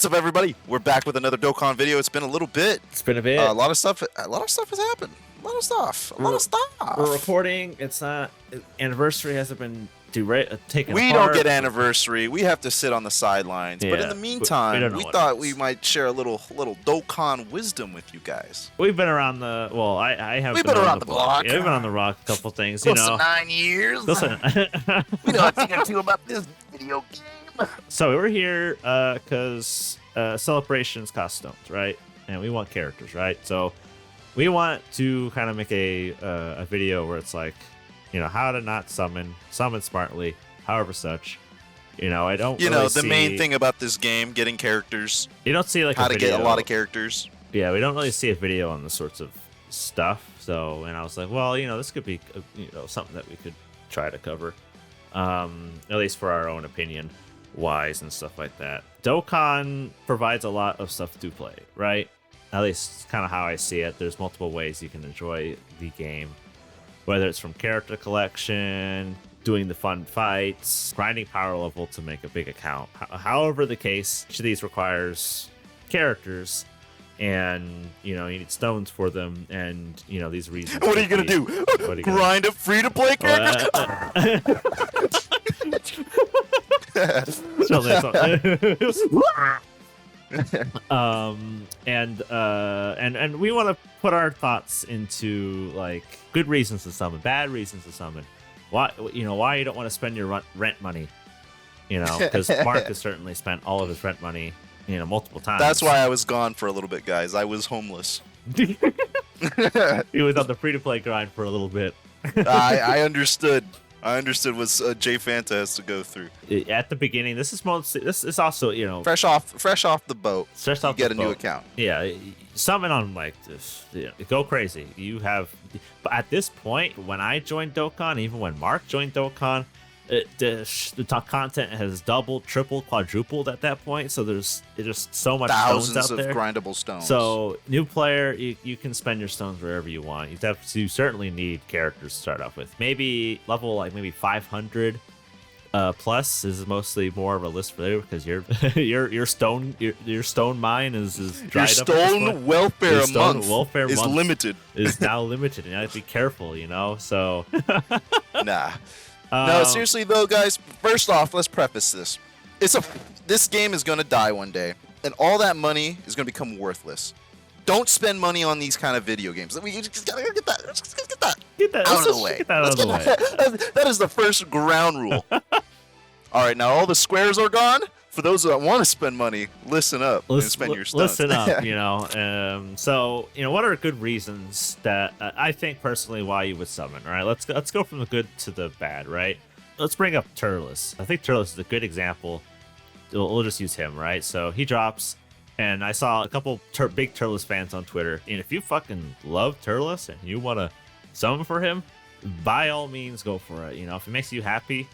What's up, everybody? We're back with another Dokkan video. It's been a little bit. It's been a bit. A lot of stuff has happened. A lot of stuff. We're recording. It's not. Anniversary hasn't been taken We apart. don't get anniversary. We have to sit on the sidelines. But in the meantime, we thought we might share a little Dokkan wisdom with you guys. We've been around the. Well, I have. We've been around the block. Yeah, we've been on the rock a couple things. Close to 9 years. Listen. We know a thing or two about this video game. So we're here because celebrations cost stones, right? And we want characters, right? So we want to kind of make a video where it's like, you know, how to not summon smartly, however such. You know, I don't. You really know, the see, main thing about this game, getting characters. You don't see like how a to video. get a lot of characters. Yeah, we don't really see a video on this sorts of stuff. So, and I was like, well, you know, this could be, you know, something that we could try to cover, at least for our own opinion wise and stuff like that. Dokkan provides a lot of stuff to play, right? At least kind of how I see it. There's multiple ways you can enjoy the game, whether it's from character collection, doing the fun fights, grinding power level to make a big account. However the case, each of these requires characters, and you know, you need stones for them, and you know, these reasons. What are you gonna do? Grind up free-to-play characters? And we want to put our thoughts into like good reasons to summon, bad reasons to summon, why you don't want to spend your rent money, you know, because Mark has certainly spent all of his rent money, you know, multiple times. That's why I was gone for a little bit, guys. I was homeless. He was on the free-to-play grind for a little bit. I understood. I understood what Jay Fanta has to go through. At the beginning, this is also, you know, fresh off the boat. You get a new account. Yeah, summon on like this, go crazy. But at this point, when I joined Dokkan, even when Mark joined Dokkan, the top content has doubled, tripled, quadrupled at that point. So there's just so much thousands stones out there. Of grindable stones. So new player, you can spend your stones wherever you want. You certainly need characters to start off with. Maybe level like maybe 500 plus is mostly more of a list for there, because your stone mine is dried your up. Your stone welfare month limited. Is now limited, and you have to be careful, you know. So nah. No, seriously though, guys. First off, let's preface this. This game is gonna die one day, and all that money is gonna become worthless. Don't spend money on these kind of video games. We just gotta get that out of the way. That is the first ground rule. All right, now all the squares are gone. For those that want to spend money, listen up and spend your stuff. Listen up, you know. So, you know, what are good reasons that I think personally why you would summon? All right, let's go from the good to the bad, right? Let's bring up Turles. I think Turles is a good example. We'll just use him, right? So he drops, and I saw a couple big Turles fans on Twitter. And if you fucking love Turles and you want to summon for him, by all means, go for it. You know, if it makes you happy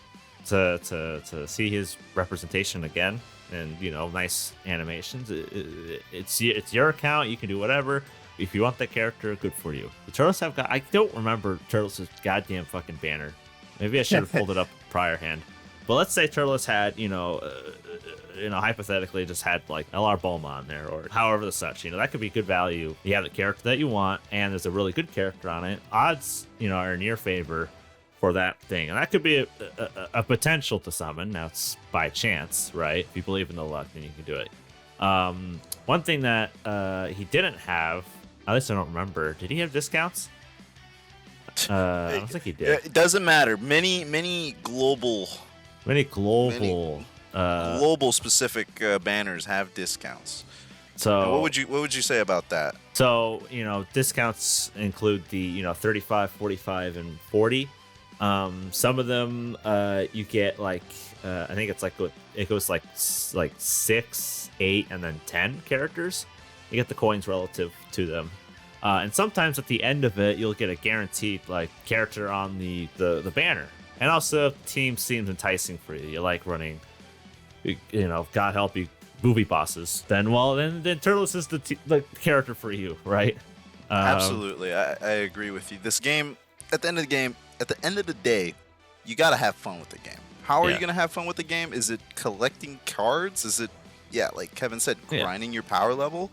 to see his representation again, and you know, nice animations, it's your account, you can do whatever. If you want that character, good for you. The Turtles have got, I don't remember Turtles' goddamn fucking banner. Maybe I should have pulled it up prior hand. But let's say Turtles had, you know, hypothetically just had like LR Bulma on there, or however the such, you know, that could be good value. You have the character that you want, and there's a really good character on it. Odds, you know, are in your favor for that thing, and that could be a potential to summon. Now it's by chance, right? If you believe in the luck, then you can do it. One thing that he didn't have, at least I don't remember, did he have discounts? I don't think he did. It doesn't matter. Many global specific banners have discounts. So now, what would you say about that? So, you know, discounts include the, you know, 35, 45, and 40. Some of them you get like I think it's like it goes like 6, 8, and then 10 characters. You get the coins relative to them, and sometimes at the end of it you'll get a guaranteed like character on the banner. And also, if the team seems enticing for you, you like running, you know, God help you, movie bosses, then Turles is the character for you, right? Absolutely, I agree with you. This game, at the end of the day, you gotta have fun with the game. How are you gonna have fun with the game? Is it collecting cards? Is it yeah, like Kevin said, Yeah. grinding your power level?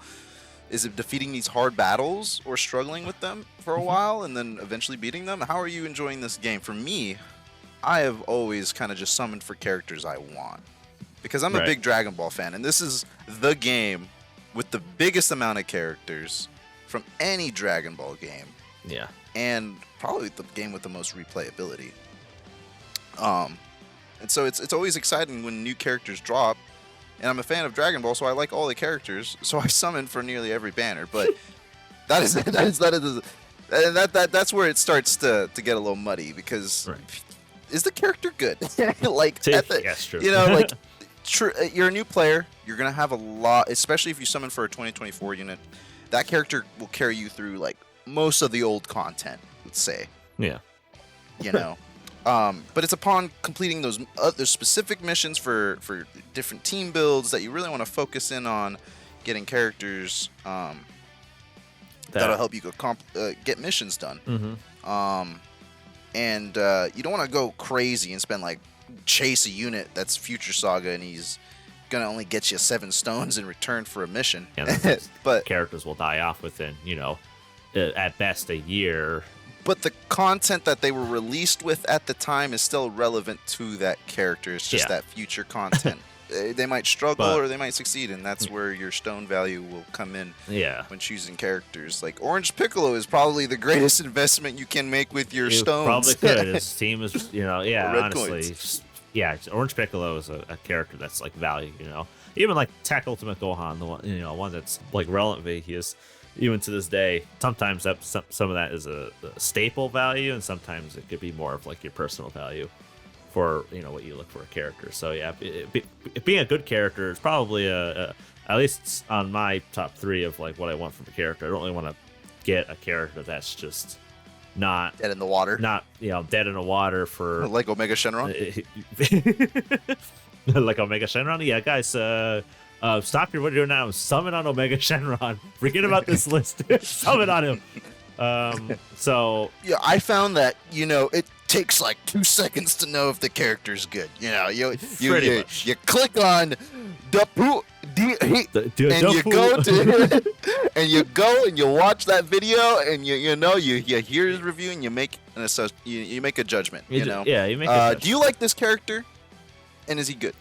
Is it defeating these hard battles or struggling with them for a while and then eventually beating them? How are you enjoying this game? For me, I have always kind of just summoned for characters I want. Because I'm a big Dragon Ball fan, and this is the game with the biggest amount of characters from any Dragon Ball game. Yeah. And probably the game with the most replayability. And so it's always exciting when new characters drop. And I'm a fan of Dragon Ball, so I like all the characters. So I summon for nearly every banner. But that's where it starts to get a little muddy, because is the character good? Like, That's true. You know, like, you're a new player. You're gonna have a lot, especially if you summon for a 2024 unit. That character will carry you through like most of the old content, let's say. Yeah. You know. But it's upon completing those other specific missions for different team builds that you really want to focus in on getting characters that'll help you get missions done. Mm-hmm. And you don't want to go crazy and spend like chase a unit that's Future Saga and he's gonna only get you 7 stones in return for a mission. Yeah, but characters will die off within, at best a year. But the content that they were released with at the time is still relevant to that character. It's just that future content. They might struggle or they might succeed, and that's where your stone value will come in. Yeah. When choosing characters, like Orange Piccolo is probably the greatest investment you can make with your stones. Probably could. His team is, honestly, coins. Orange Piccolo is a character that's like value. Even like Tech Ultimate Gohan, the one that's like relevant. He is. Even to this day, sometimes some of that is a staple value, and sometimes it could be more of like your personal value for what you look for a character. So yeah, being a good character is probably at least on my top 3 of like what I want from a character. I don't really want to get a character that's just not dead in the water, dead in the water for like Omega Shenron. Like Omega Shenron, yeah, guys. Stop what you're doing now. Summon on Omega Shenron. Forget about this list. Summon on him. So yeah, I found that it takes like 2 seconds to know if the character's good. You click on and you go and you watch that video and you hear his review and you make you make a judgment. Yeah, you make. A judgment. Do you like this character? And is he good?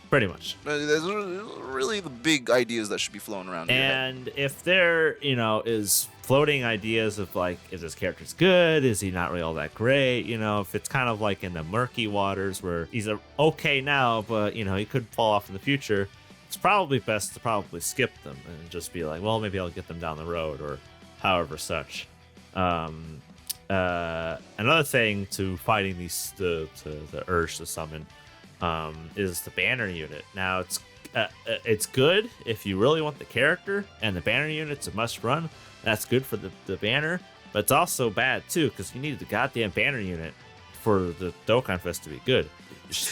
Pretty much. There's really the big ideas that should be flowing around. And if there, is floating ideas of like, is this character's good? Is he not really all that great? If it's kind of like in the murky waters where he's okay now, but he could fall off in the future. It's probably best to probably skip them and just be like, well, maybe I'll get them down the road or however such. Another thing to fighting the urge to summon is the banner unit. Now it's good if you really want the character, and the banner unit's a must run. That's good for the banner, but it's also bad too because you need the goddamn banner unit for the Dokkan Fest to be good.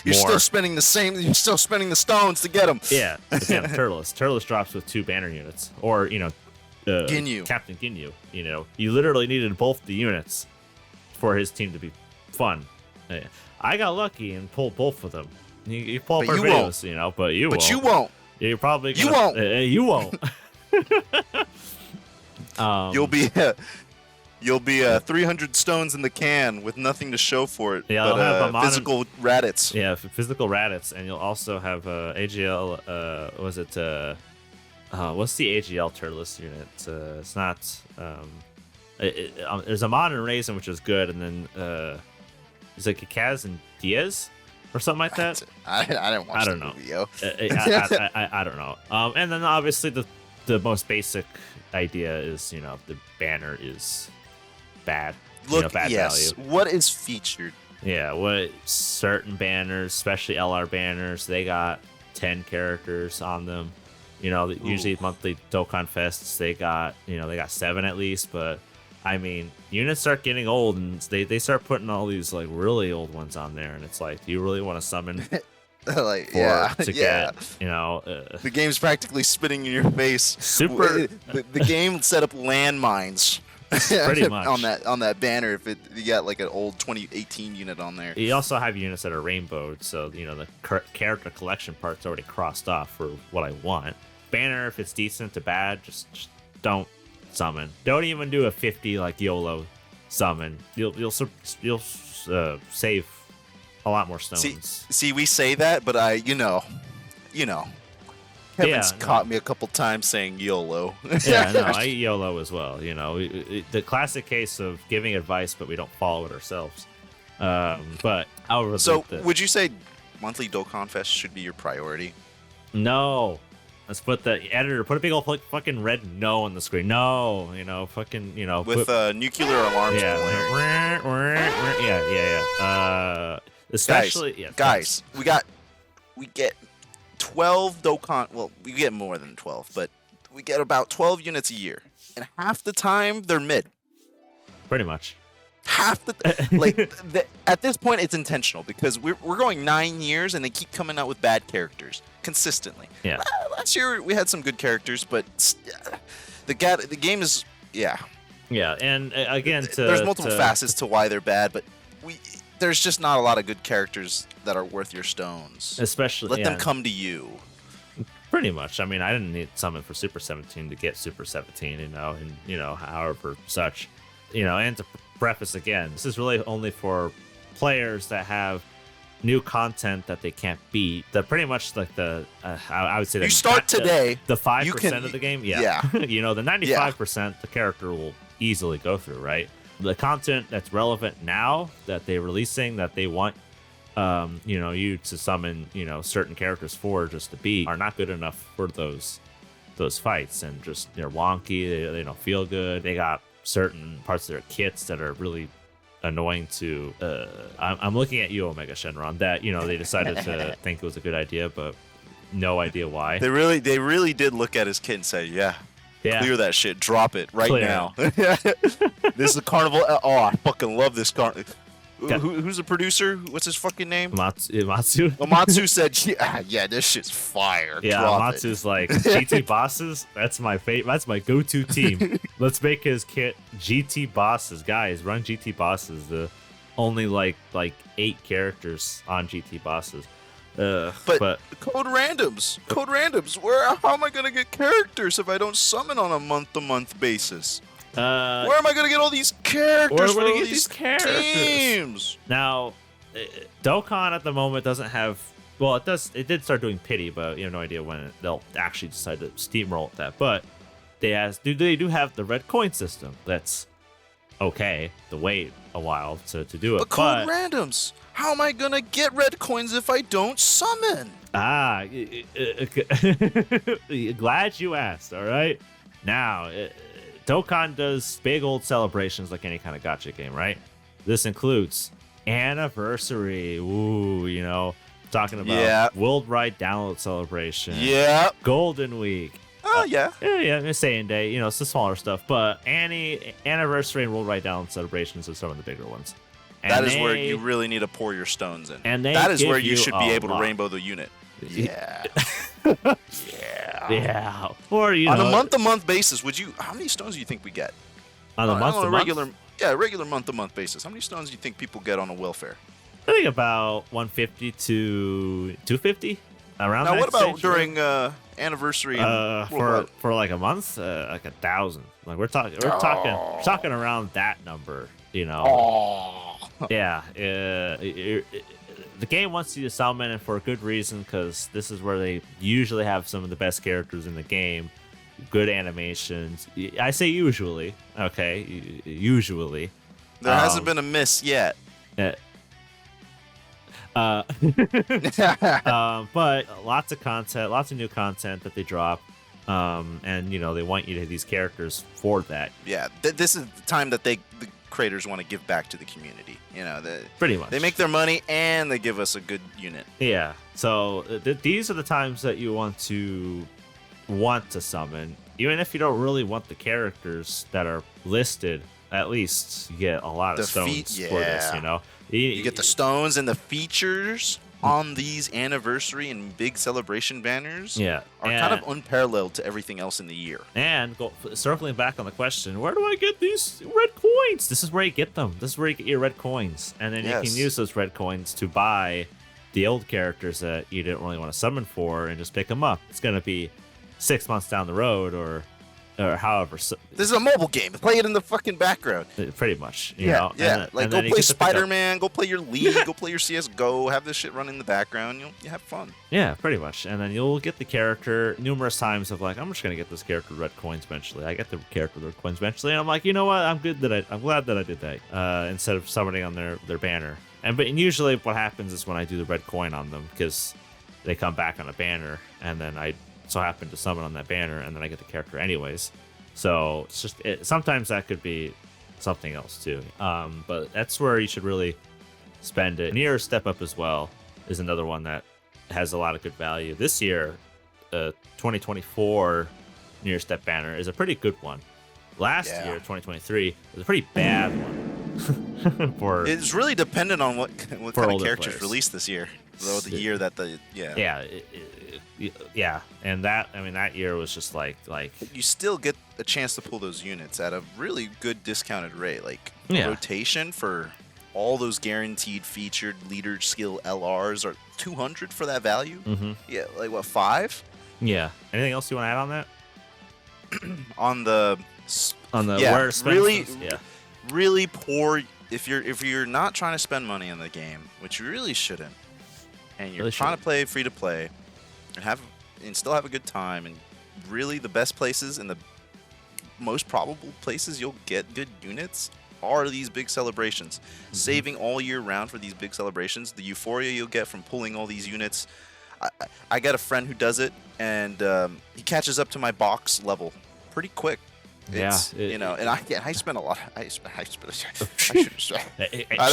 You're still spending the stones to get them. Yeah, Turles drops with 2 banner units, or Ginyu. Captain Ginyu. You literally needed both the units for his team to be fun. I got lucky and pulled both of them. You pull up our videos, but you won't. You're probably gonna, you won't. You'll be 300 stones in the can with nothing to show for it. Yeah, but physical Raditz. Yeah, physical Raditz, and you'll also have AGL. What's the AGL Turles unit? It's not. There's a modern Raisin which is good, and then is it Kikaz and Diaz or something like that? I didn't watch the movie, yo. I don't know. And then obviously the most basic idea is the banner is bad. Bad value. What is featured? Yeah, what certain banners, especially LR banners, they got 10 characters on them. Usually monthly Dokkan Fests they got 7 at least, but I mean, units start getting old, and they start putting all these like really old ones on there, and it's like, do you really want to summon get the game's practically spitting in your face. Super. The game set up landmines Pretty much. on that banner if you got like an old 2018 unit on there. You also have units that are rainbowed, so the character collection part's already crossed off for what I want. Banner, if it's decent to bad, just don't summon. Don't even do a 50 like YOLO summon. You'll save a lot more stones. See, we say that, but Kevin's caught me a couple times saying YOLO. Yeah, no, I YOLO as well. The classic case of giving advice, but we don't follow it ourselves. But so, would you say monthly Dokkan Fest should be your priority? No. Let's put the editor, put a big old fucking red no on the screen. No, with nuclear alarms. Yeah, yeah. Especially, guys, we get 12 Dokkan. Well, we get more than 12, but we get about 12 units a year, and half the time they're mid. Pretty much. Half at this point it's intentional because we're going 9 years and they keep coming out with bad characters consistently. Yeah. Last year we had some good characters, but the game is Yeah, and again, there's multiple facets to why they're bad, but there's just not a lot of good characters that are worth your stones. Especially let them come to you. Pretty much. I mean, I didn't need summon for Super 17 to get Super 17, and however such, and to preface again, this is really only for players that have new content that they can't beat. That pretty much like I would say that you start today. The 5% of the game, yeah. The 95% the character will easily go through, right? The content that's relevant now that they're releasing that they want you to summon certain characters for just to beat are not good enough for those fights, and just they're wonky. They don't feel good. They got certain parts of their kits that are really annoying to I'm looking at you, Omega Shenron, that they decided to think it was a good idea, but no idea why. They really did look at his kit and say, yeah, clear that shit, drop it right now. This is a carnival. Oh, I fucking love this carnival. Who's the producer? What's his fucking name? Matsu. Matsu said, yeah, this shit's fire. Yeah, Matsu's like, GT Bosses, that's my that's my go-to team. Let's make his kit GT Bosses. Guys, run GT Bosses. The only like 8 characters on GT Bosses. But code randoms. How am I gonna get characters if I don't summon on a month-to-month basis? Where am I gonna get all these characters for all these teams? Now, Dokkan at the moment doesn't have. Well, it does. It did start doing pity, but you have no idea when they'll actually decide to steamroll that. But they do have the red coin system. That's okay to wait a while to do it. But code randoms. How am I gonna get red coins if I don't summon? Glad you asked. All right, now. Dokkan does big old celebrations like any kind of gacha game, right? This includes anniversary. Ooh, talking about worldwide download celebration. Yeah. Golden Week. Oh, yeah. Yeah, Saiyan Day. It's the smaller stuff. but anniversary and worldwide download celebrations are some of the bigger ones. And that is where you really need to pour your stones in. And that is where you should be able to rainbow the unit. Yeah. Yeah. Or on a month-to-month basis, how many stones do you think we get? On a regular month-to-month basis. How many stones do you think people get on a welfare? I think about 150 to 250 around. Now, what about during anniversary? For like a month, like 1,000. Like we're talking around that number. Yeah. The game wants you to summon it for a good reason, because this is where they usually have some of the best characters in the game. Good animations. I say usually. Okay, usually. There hasn't been a miss yet. But lots of content, lots of new content that they drop. And they want you to have these characters for that. Yeah, this is the time that the creators want to give back to the community. Pretty much. They make their money and they give us a good unit. Yeah. So these are the times that you want to summon, even if you don't really want the characters that are listed. At least you get a lot of stones for this. You get the stones and the features. on these anniversary and big celebration banners Yeah, are kind of unparalleled to everything else in the year. And circling back on the question, where do I get these red coins? This is where you get them. This is where you get your red coins. And then you can use those red coins to buy the old characters that you didn't really want to summon for and just pick them up. It's going to be 6 months down the road or however. This is a mobile game. Play it in the fucking background. Pretty much. You know? Yeah. And go play Spider-Man. Go play your League. Go play your CS:GO. Have this shit run in the background. You have fun. Yeah, pretty much. And then you'll get the character numerous times of like, I'm just gonna get this character red coins eventually. I get the character red coins eventually, and I'm like, you know what? I'm glad that I did that instead of summoning on their banner. And usually what happens is when I do the red coin on them, because they come back on a banner, and then I so happen to summon on that banner, and then I get the character anyways. So it's just sometimes that could be something else too. But that's where you should really spend it. Near Step Up as well is another one that has a lot of good value. This year, 2024 Near Step banner is a pretty good one. Last year, 2023, was a pretty bad one. It's really dependent on what kind of characters released this year. Though the year that and that year was just like you still get a chance to pull those units at a really good discounted rate. Like rotation for all those guaranteed featured leader skill LRs are 200 for that value. Yeah, like what, 5? Yeah. Anything else you want to add on that? Really poor. If you're not trying to spend money on the game, which you really shouldn't, and you're trying to play free to play and still have a good time, and really the best places and the most probable places you'll get good units are these big celebrations. Saving all year round for these big celebrations, the euphoria you'll get from pulling all these units. I got a friend who does it, and he catches up to my box level pretty quick. And I spent a lot. I don't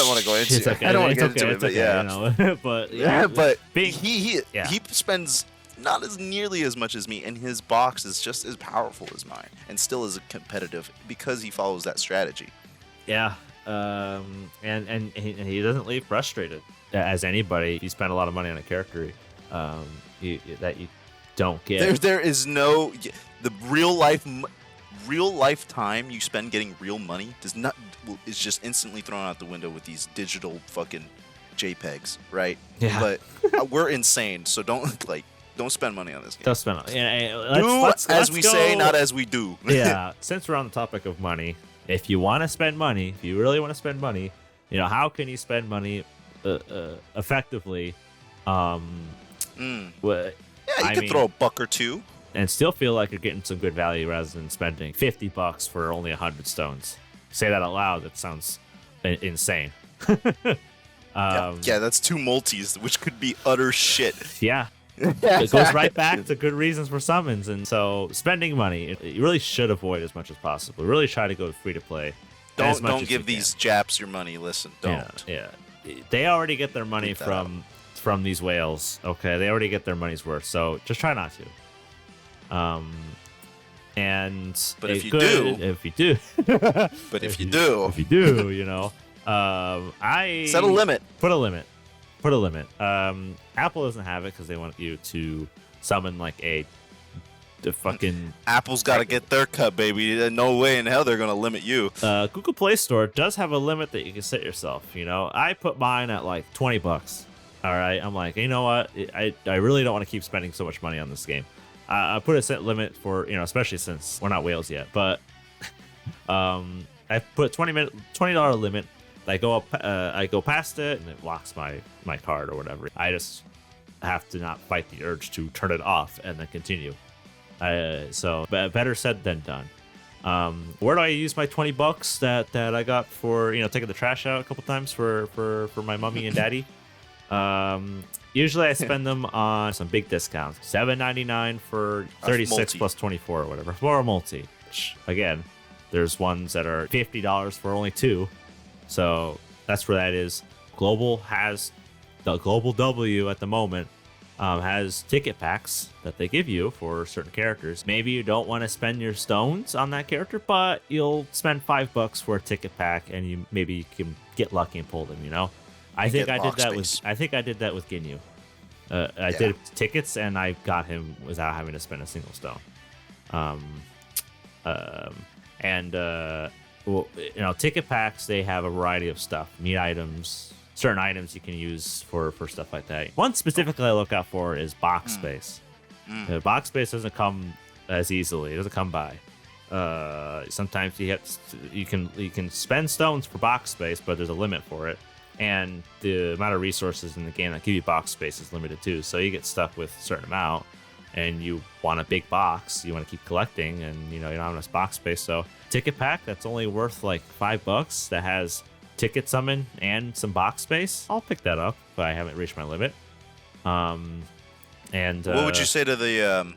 want to go into it. Okay. I don't want to get into it, but but he spends not as nearly as much as me, and his box is just as powerful as mine, and still as competitive because he follows that strategy. Yeah, and he doesn't leave frustrated as anybody. If you spend a lot of money on a character, that you don't get. There is no the real life time you spend getting real money is just instantly thrown out the window with these digital fucking JPEGs, right? Yeah. But we're insane, so don't spend money on this game. Don't spend on as we say, not as we do. Yeah. Since we're on the topic of money, if you want to spend money, if you really want to spend money, how can you spend money effectively? You could throw a buck or two and still feel like you're getting some good value rather than spending $50 for only 100 stones. Say that out loud, that sounds insane. That's 2 multis, which could be utter shit. Yeah. It goes right back to good reasons for summons. And so spending money, you really should avoid as much as possible. Really try to go free to play. Don't give these Japs your money. Listen, don't. Yeah. They already get their money from these whales. Okay, they already get their money's worth. So just try not to. But if you do, I set a limit. Put a limit. Apple doesn't have it because they want you to summon like the fucking. Apple's got to get their cut, baby. No way in hell they're gonna limit you. Google Play Store does have a limit that you can set yourself. I put mine at like $20. All right, I'm like, you know what? I really don't want to keep spending so much money on this game. I put a set limit for, especially since we're not whales yet, but I put $20 limit. I go past it and it locks my card or whatever. I just have to not fight the urge to turn it off and then continue. So better said than done. Where do I use my $20 that I got for taking the trash out a couple times for my mommy and daddy? Usually I spend them on some big discounts. $7.99 for 36 plus 24 or whatever. For a multi. Which, again, there's ones that are $50 for only 2. So that's where that is. Global has the Global W at the moment. Has ticket packs that they give you for certain characters. Maybe you don't want to spend your stones on that character, but you'll spend $5 for a ticket pack, and you can get lucky and pull them. I think I did box that space. with Ginyu. I did tickets and I got him without having to spend a single stone. Well, ticket packs, they have a variety of stuff, meat items, certain items you can use for stuff like that. One specifically I look out for is box space. Box space doesn't come as easily. It doesn't come by. Sometimes you can spend stones for box space, but there's a limit for it. And the amount of resources in the game that give you box space is limited too. So you get stuck with a certain amount, and you want a big box. You want to keep collecting, and you don't have enough box space. So ticket pack that's only worth like $5 that has ticket summon and some box space. I'll pick that up, but I haven't reached my limit. And what would you say to the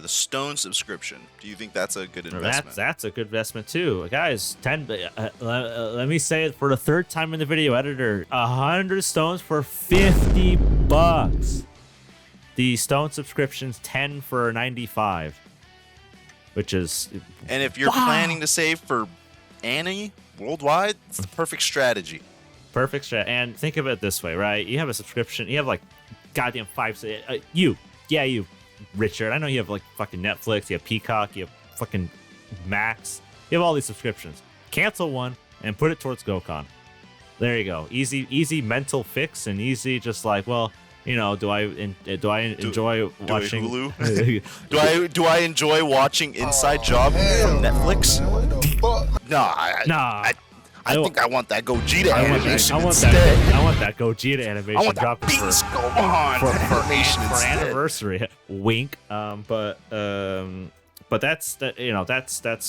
stone subscription? Do you think that's a good investment? That's a good investment too, guys. Let me say it for the third time in the video editor. 100 stones for $50. The stone subscription's 10 for 95, which is. And if you're planning to save for Annie worldwide, it's the perfect strategy. Perfect strategy. And think of it this way, right? You have a subscription. You have like goddamn 5. You, Richard. I know you have like fucking Netflix. You have Peacock. You have fucking Max. You have all these subscriptions. Cancel one and put it towards Dokkan. There you go. Easy mental fix and easy just like, well, do I enjoy watching Hulu? do I enjoy watching Inside Job from Netflix? I think I want that Gogeta animation instead. I want that Gogeta animation. I want that Beast Gohan animation for instead. anniversary. Wink. But that's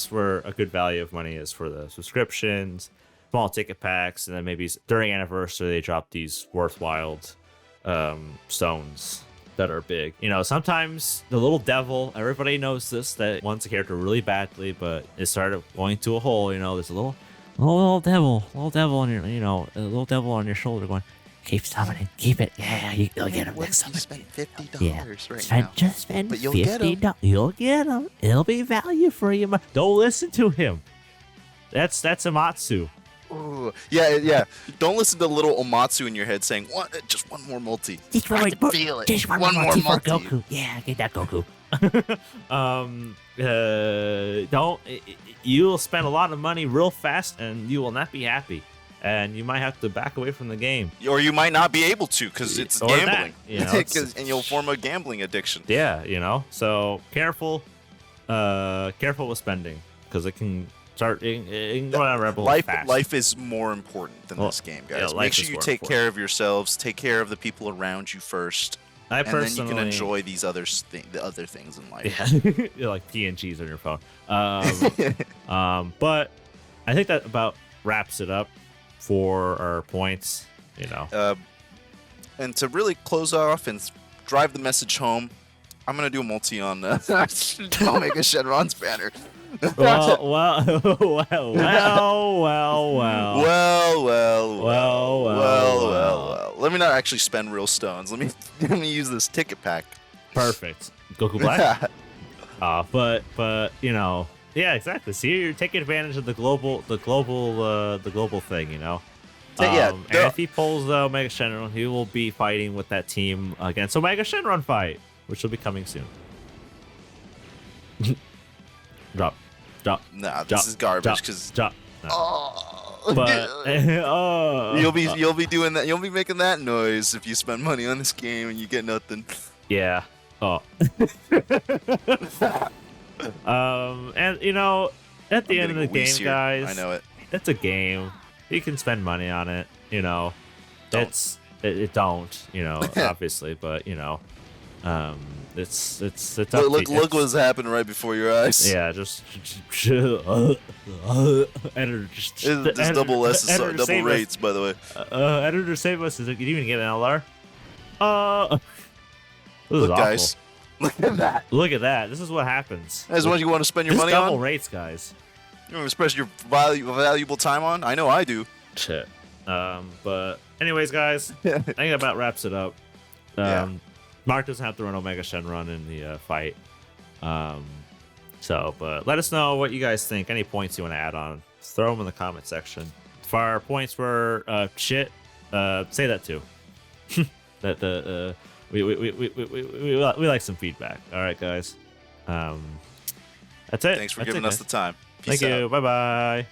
where a good value of money is for the subscriptions, small ticket packs, and then maybe during anniversary they drop these worthwhile stones that are big. Sometimes the little devil, everybody knows this, that wants a character really badly, but it started going to a hole. There's a little devil on your, a little devil on your shoulder going, keep summoning, keep it. Yeah, you'll get him next time. Spend $50 now. Just spend but you'll get him. You'll get him. It'll be value for you. Don't listen to him. That's Amatsu. Ooh, yeah. Don't listen to little Omatsu in your head saying, just one more multi. Just one more multi for Goku. Yeah, get that Goku. You'll spend a lot of money real fast, and you will not be happy. And you might have to back away from the game. Or you might not be able to, because it's or gambling. That, and you'll form a gambling addiction. Yeah, So careful with spending, because it can start. It can go down rebel fast. Life is more important than this game, guys. Make sure you take care of yourselves. Take care of the people around you first. And then you can enjoy the other things in life. Yeah, like PNGs on your phone. But I think that about wraps it up for our points. And to really close off and drive the message home, I'm gonna do a multi on Omega Shenron's banner. Well. Let me not actually spend real stones. Let me use this ticket pack. Perfect. Goku Black. But yeah, exactly. See, you're taking advantage of the global thing. And if he pulls the Omega Shenron, he will be fighting with that team against Omega Shenron fight, which will be coming soon. Drop. Nah, this is garbage. Because but you'll be doing that. You'll be making that noise if you spend money on this game and you get nothing. Yeah. Oh. And at the end of the game, guys, I know it. It's a game. You can spend money on it. Don't. Obviously, but it's look what's happening right before your eyes. Yeah, just editor, just double rates, by the way. Editor save us. Did you even get an LR? Look, guys, look at that. Look at that. This is what happens. That's what you want to spend your money double on. Rates, guys. You want to spend your valuable time on? I know I do. Shit. But anyways, guys, I think that about wraps it up. Mark doesn't have to run Omega Shenron in the fight. But let us know what you guys think. Any points you want to add on, throw them in the comment section. If our points were shit, say that too. that we like some feedback. All right, guys. That's it. Thanks for That's giving it, us guys. the time. Peace Thank out. you. Bye bye.